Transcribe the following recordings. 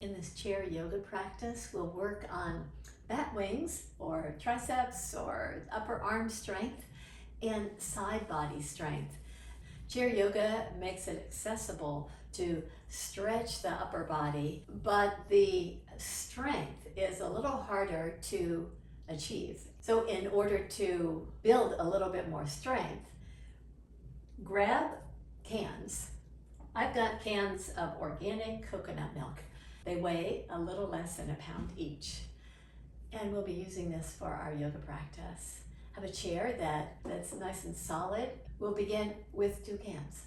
In this chair yoga practice, we'll work on bat wings or triceps or upper arm strength and side body strength. Chair yoga makes it accessible to stretch the upper body, but the strength is a little harder to achieve. So in order to build a little bit more strength, grab cans. I've got cans of organic coconut milk. They weigh a little less than a pound each. And we'll be using this for our yoga practice. Have a chair that's nice and solid. We'll begin with 2 cans.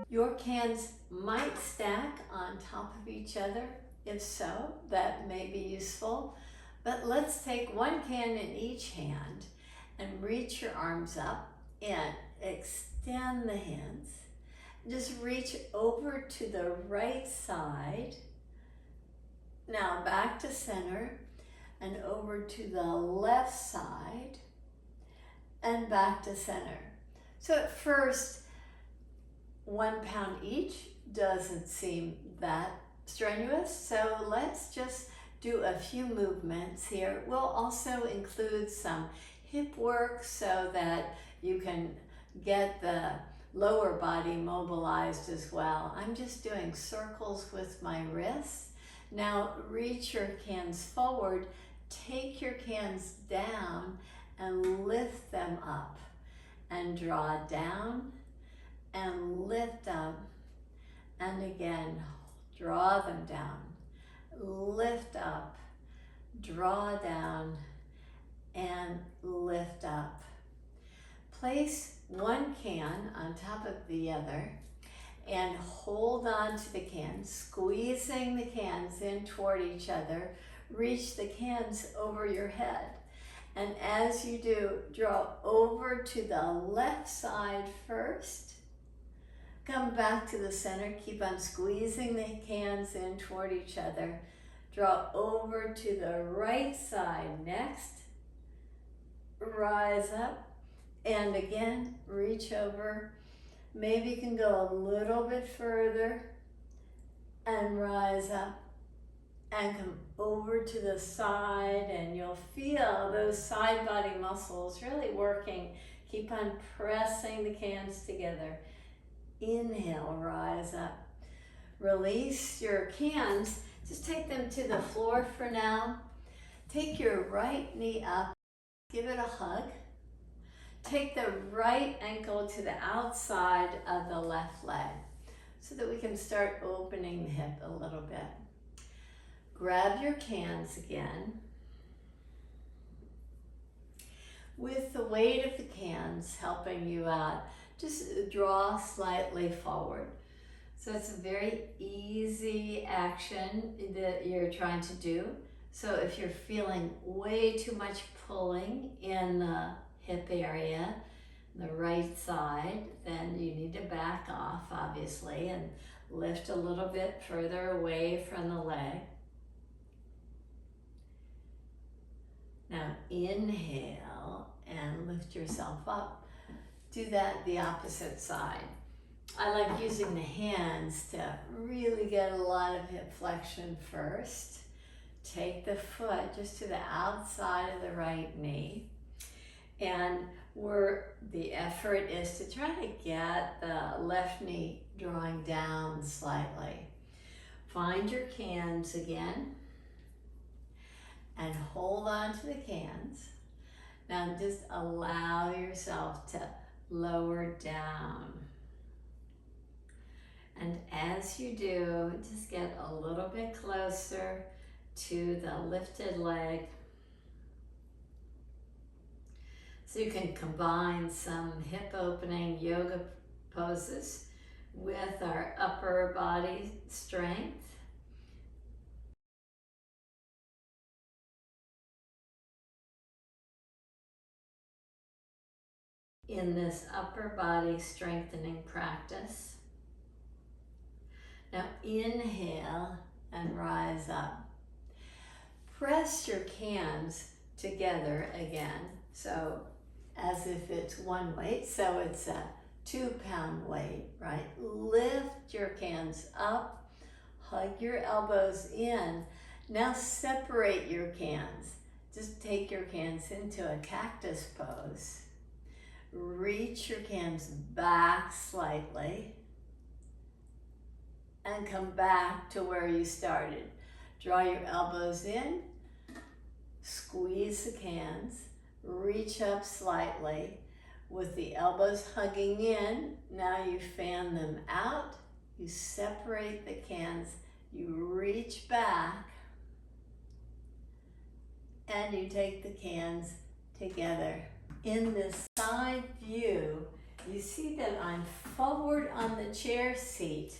Your cans might stack on top of each other. If so, that may be useful. But let's take 1 can in each hand and reach your arms up and extend the hands. Just reach over to the right side. Now back to center and over to the left side and back to center. So at first, 1 pound each doesn't seem that strenuous. So let's just do a few movements here. We'll also include some hip work so that you can get the lower body mobilized as well. I'm just doing circles with my wrists. Now reach your cans forward, take your cans down and lift them up and draw down and lift up and again draw them down, lift up, draw down and lift up. Place 1 can on top of the other and hold on to the cans, squeezing the cans in toward each other. Reach the cans over your head. And as you do, draw over to the left side first. Come back to the center. Keep on squeezing the cans in toward each other. Draw over to the right side next. Rise up. And again, reach over. Maybe you can go a little bit further and rise up and come over to the side, and you'll feel those side body muscles really working. Keep on pressing the cans together. Inhale, rise up. Release your cans. Just take them to the floor for now. Take your right knee up. Give it a hug. Take the right ankle to the outside of the left leg so that we can start opening the hip a little bit. Grab your cans again. With the weight of the cans helping you out, just draw slightly forward. So it's a very easy action that you're trying to do. So if you're feeling way too much pulling in the hip area, the right side, then you need to back off, obviously, and lift a little bit further away from the leg. Now inhale and lift yourself up. Do that the opposite side. I like using the hands to really get a lot of hip flexion first. Take the foot just to the outside of the right knee. And the effort is to try to get the left knee drawing down slightly. Find your cans again and hold on to the cans. Now just allow yourself to lower down. And as you do, just get a little bit closer to the lifted leg. So you can combine some hip opening yoga poses with our upper body strength. In this upper body strengthening practice. Now inhale and rise up. Press your cans together again. So as if it's one weight, so it's 2-pound weight, right? Lift your cans up, hug your elbows in. Now separate your cans. Just take your cans into a cactus pose. Reach your cans back slightly and come back to where you started. Draw your elbows in, squeeze the cans, reach up slightly with the elbows hugging in. Now you fan them out, you separate the cans, you reach back, and you take the cans together. In this side view, you see that I'm forward on the chair seat.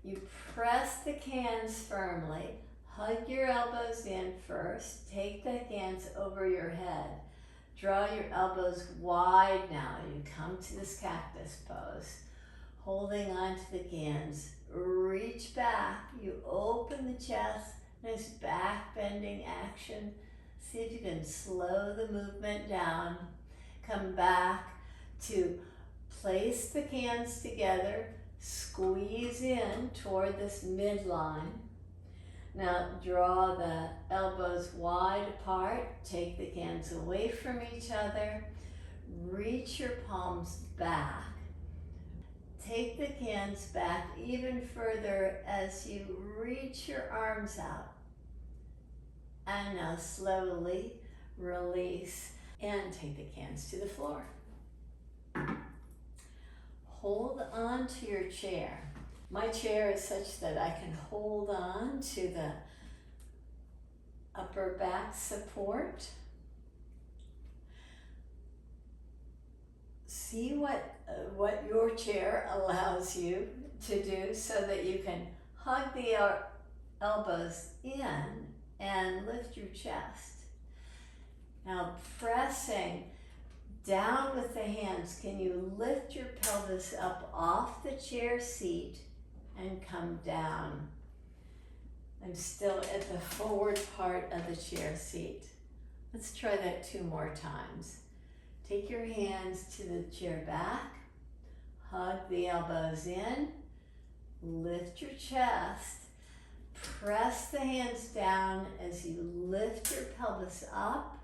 You press the cans firmly, hug your elbows in first, take the cans over your head. Draw your elbows wide now. You come to this cactus pose, holding on to the cans. Reach back, you open the chest, nice back bending action. See if you can slow the movement down. Come back to place the cans together, squeeze in toward this midline. Now draw the elbows wide apart, take the cans away from each other, reach your palms back. Take the cans back even further as you reach your arms out. And now slowly release and take the cans to the floor. Hold on to your chair. My chair is such that I can hold on to the upper back support. See what your chair allows you to do so that you can hug the elbows in and lift your chest. Now pressing down with the hands, can you lift your pelvis up off the chair seat and come down? I'm still at the forward part of the chair seat. Let's try that 2 more times. Take your hands to the chair back, hug the elbows in, lift your chest, press the hands down as you lift your pelvis up.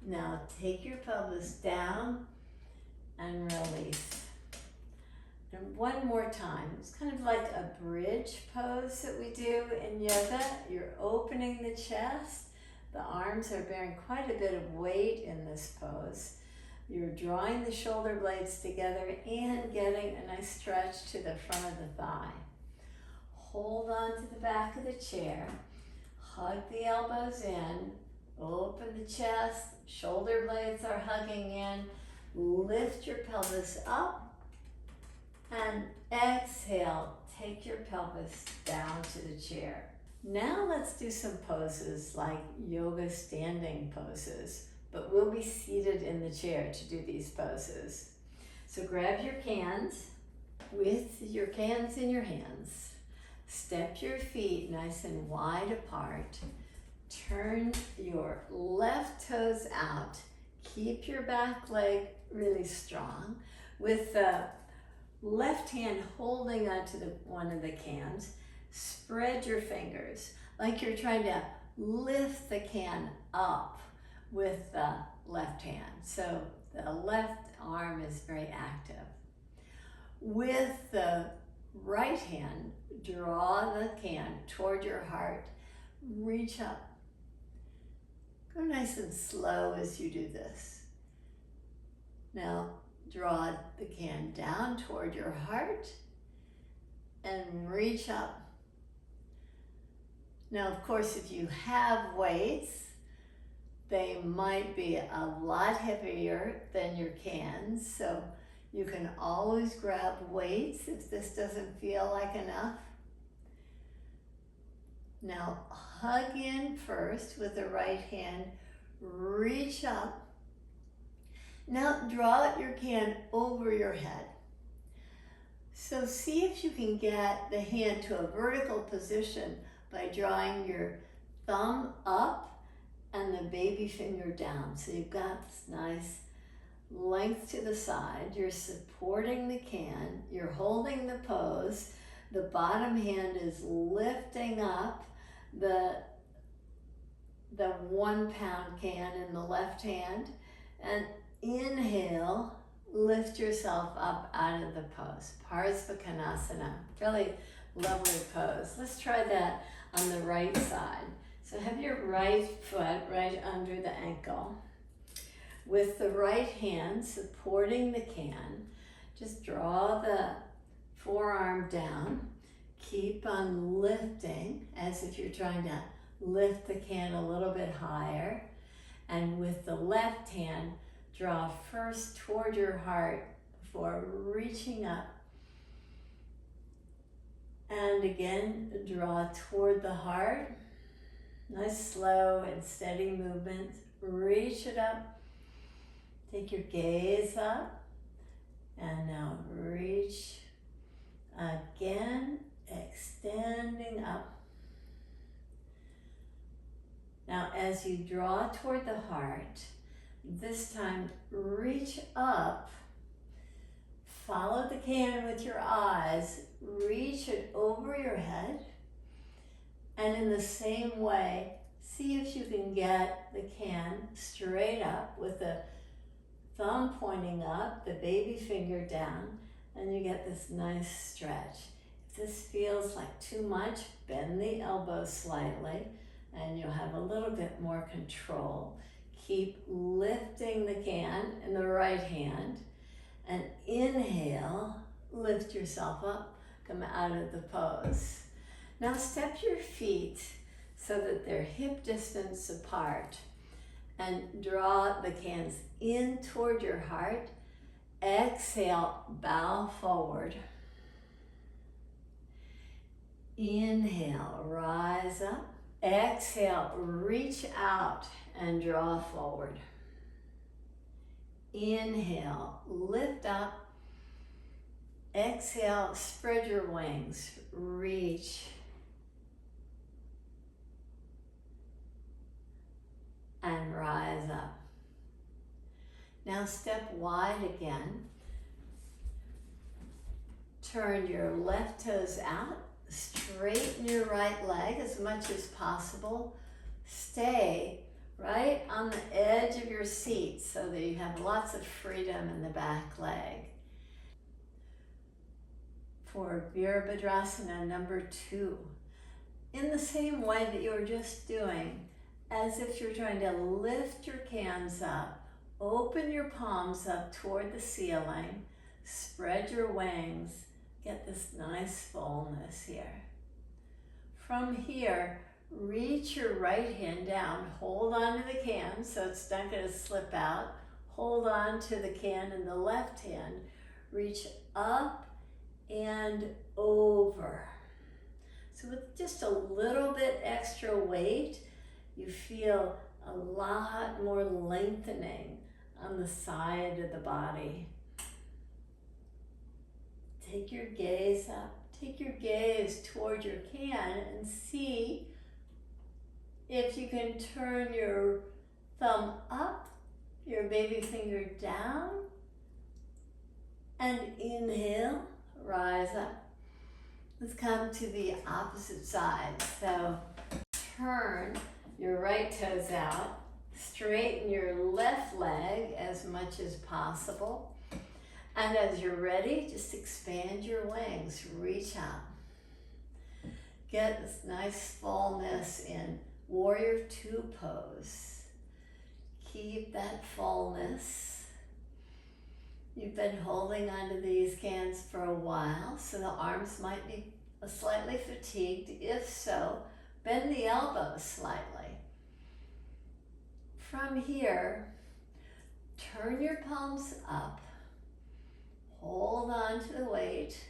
Now take your pelvis down and release. And 1 more time. It's kind of like a bridge pose that we do in yoga. You're opening the chest. The arms are bearing quite a bit of weight in this pose. You're drawing the shoulder blades together and getting a nice stretch to the front of the thigh. Hold on to the back of the chair. Hug the elbows in. Open the chest. Shoulder blades are hugging in. Lift your pelvis up. And exhale, take your pelvis down to the chair. Now let's do some poses like yoga standing poses, but we'll be seated in the chair to do these poses. So grab your cans with your cans in your hands. Step your feet nice and wide apart. Turn your left toes out. Keep your back leg really strong with the left hand holding onto one of the cans. Spread your fingers like you're trying to lift the can up with the left hand. So the left arm is very active. With the right hand, draw the can toward your heart. Reach up. Go nice and slow as you do this. Now draw the can down toward your heart and reach up. Now, of course, if you have weights, they might be a lot heavier than your cans, so you can always grab weights if this doesn't feel like enough. Now, hug in first with the right hand, reach up. Now, draw your can over your head. So see if you can get the hand to a vertical position by drawing your thumb up and the baby finger down. So you've got this nice length to the side. You're supporting the can. You're holding the pose. The bottom hand is lifting up the 1 pound can in the left hand. And inhale, lift yourself up out of the pose. Purvottanasana. Really lovely pose. Let's try that on the right side. So have your right foot right under the ankle. With the right hand supporting the can, just draw the forearm down. Keep on lifting as if you're trying to lift the can a little bit higher. And with the left hand, draw first toward your heart before reaching up. And again, draw toward the heart. Nice slow and steady movement. Reach it up. Take your gaze up. And now reach again, extending up. Now as you draw toward the heart, this time reach up, follow the can with your eyes, reach it over your head, and in the same way, see if you can get the can straight up with the thumb pointing up, the baby finger down, and you get this nice stretch. If this feels like too much, bend the elbows slightly, and you'll have a little bit more control. Keep lifting the can in the right hand, and inhale, lift yourself up, come out of the pose. Now step your feet so that they're hip distance apart, and draw the cans in toward your heart. Exhale, bow forward. Inhale, rise up. Exhale, reach out and draw forward. Inhale, lift up. Exhale, spread your wings, reach. And rise up. Now step wide again. Turn your left toes out. Straighten your right leg as much as possible. Stay right on the edge of your seat so that you have lots of freedom in the back leg. For Virabhadrasana number 2, in the same way that you were just doing, as if you're trying to lift your cans up, open your palms up toward the ceiling, spread your wings, get this nice fullness here. From here, reach your right hand down, hold on to the can so it's not going to slip out. Hold on to the can in the left hand, reach up and over. So with just a little bit extra weight, you feel a lot more lengthening on the side of the body. Take your gaze up, take your gaze toward your can and see if you can turn your thumb up, your baby finger down, and inhale, rise up. Let's come to the opposite side. So turn your right toes out, straighten your left leg as much as possible. And as you're ready, just expand your wings, reach out. Get this nice fullness in Warrior 2 pose. Keep that fullness. You've been holding onto these cans for a while, so the arms might be slightly fatigued. If so, bend the elbows slightly. From here, turn your palms up. Hold on to the weight.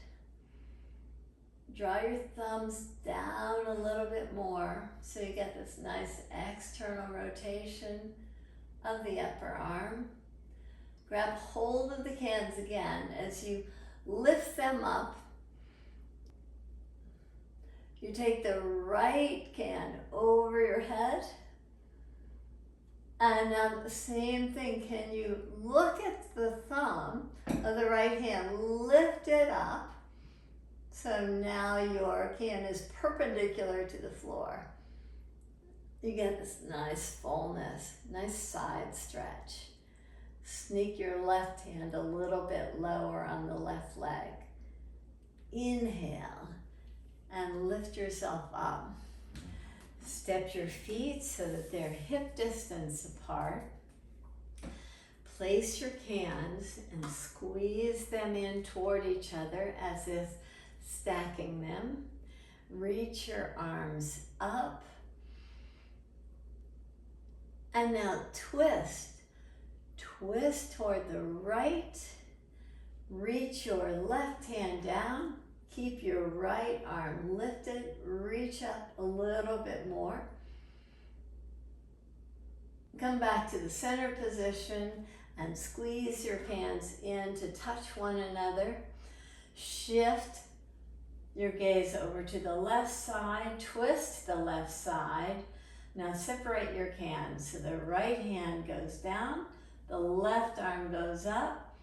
Draw your thumbs down a little bit more so you get this nice external rotation of the upper arm. Grab hold of the cans again as you lift them up. You take the right can over your head. And now the same thing, can you look at the thumb of the right hand, lift it up, so now your can is perpendicular to the floor. You get this nice fullness, nice side stretch. Sneak your left hand a little bit lower on the left leg. Inhale and lift yourself up. Step your feet so that they're hip distance apart. Place your cans and squeeze them in toward each other as if stacking them. Reach your arms up. And now twist. Twist toward the right. Reach your left hand down. Keep your right arm lifted. Reach up a little bit more. Come back to the center position and squeeze your hands in to touch one another. Shift your gaze over to the left side. Twist the left side. Now separate your hands. So the right hand goes down, the left arm goes up.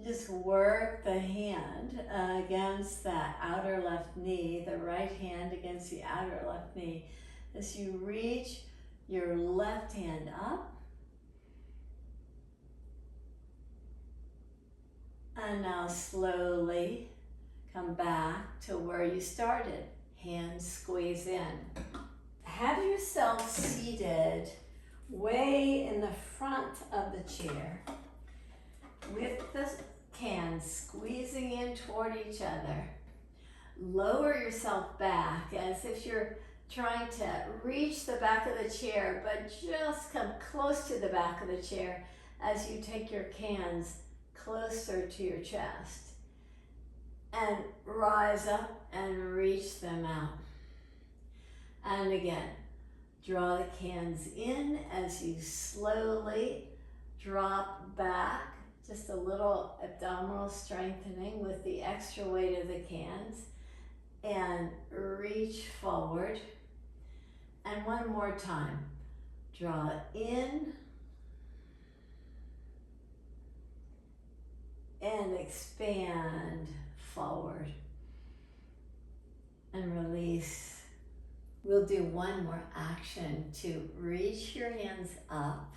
Just work the hand against that outer left knee, the right hand against the outer left knee. As you reach your left hand up. And now slowly come back to where you started. Hands squeeze in. Have yourself seated way in the front of the chair with the cans squeezing in toward each other. Lower yourself back as if you're trying to reach the back of the chair, but just come close to the back of the chair as you take your cans closer to your chest. And rise up and reach them out. And again, draw the cans in as you slowly drop back. Just a little abdominal strengthening with the extra weight of the cans. And reach forward. And one more time. Draw in. And expand forward. And release. We'll do one more action to reach your hands up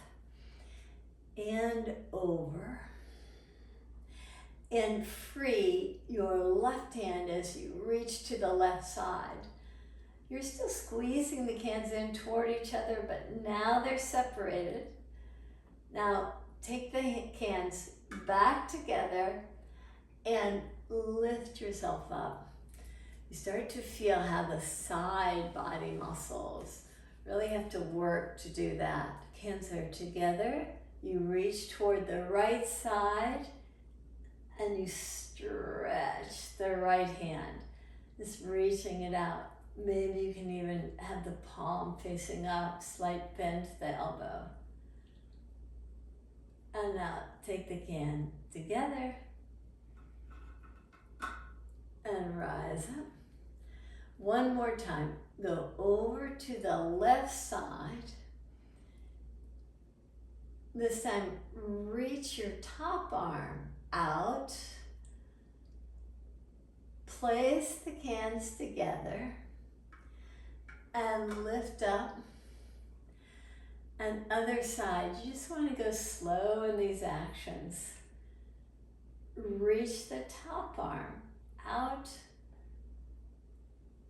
and over. And free your left hand as you reach to the left side. You're still squeezing the cans in toward each other, but now they're separated. Now take the cans back together and lift yourself up. You start to feel how the side body muscles really have to work to do that. Hands are together. You reach toward the right side and you stretch the right hand, just reaching it out. Maybe you can even have the palm facing up, slight bend to the elbow. And now take the can together and rise up. One more time, go over to the left side. This time, reach your top arm out. Place the cans together and lift up. And other side, you just want to go slow in these actions. Reach the top arm out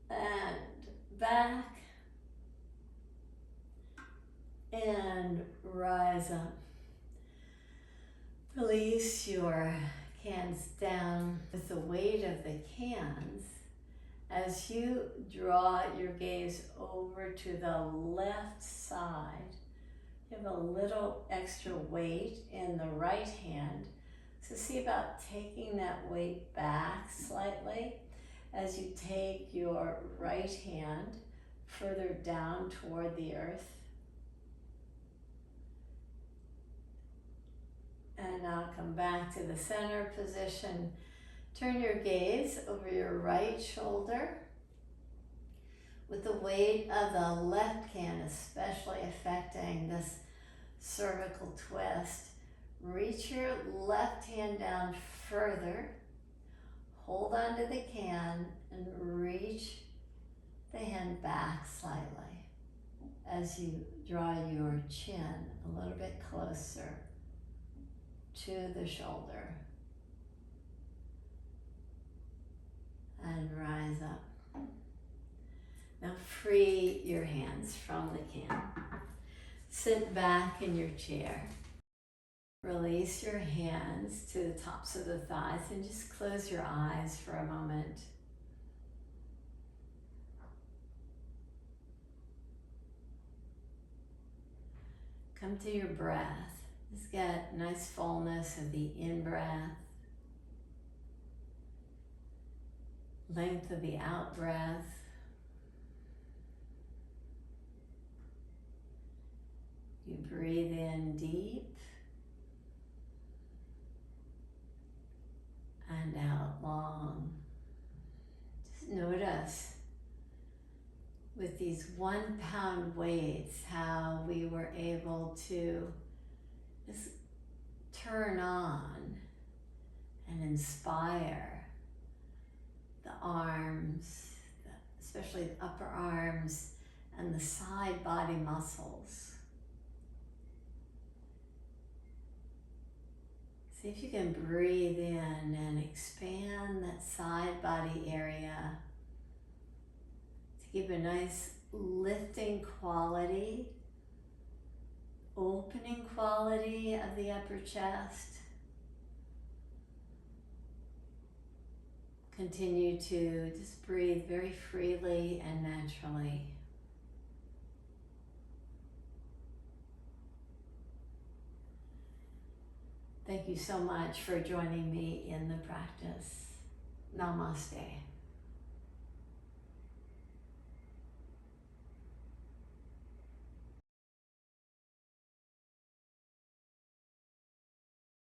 and back and rise up. Release your cans down with the weight of the cans as you draw your gaze over to the left side. You have a little extra weight in the right hand. So see about taking that weight back slightly as you take your right hand further down toward the earth. And now come back to the center position. Turn your gaze over your right shoulder with the weight of the left can especially affecting this cervical twist. Reach your left hand down further. Hold onto the can and reach the hand back slightly as you draw your chin a little bit closer to the shoulder. And rise up. Now free your hands from the can. Sit back in your chair. Release your hands to the tops of the thighs and just close your eyes for a moment. Come to your breath. Just get nice fullness of the in-breath. Length of the out-breath. You breathe in deep and out long. Just notice with these 1 pound weights how we were able to just turn on and inspire the arms, especially the upper arms and the side body muscles. See if you can breathe in and expand that side body area to keep a nice lifting quality, opening quality of the upper chest. Continue to just breathe very freely and naturally. Thank you so much for joining me in the practice. Namaste.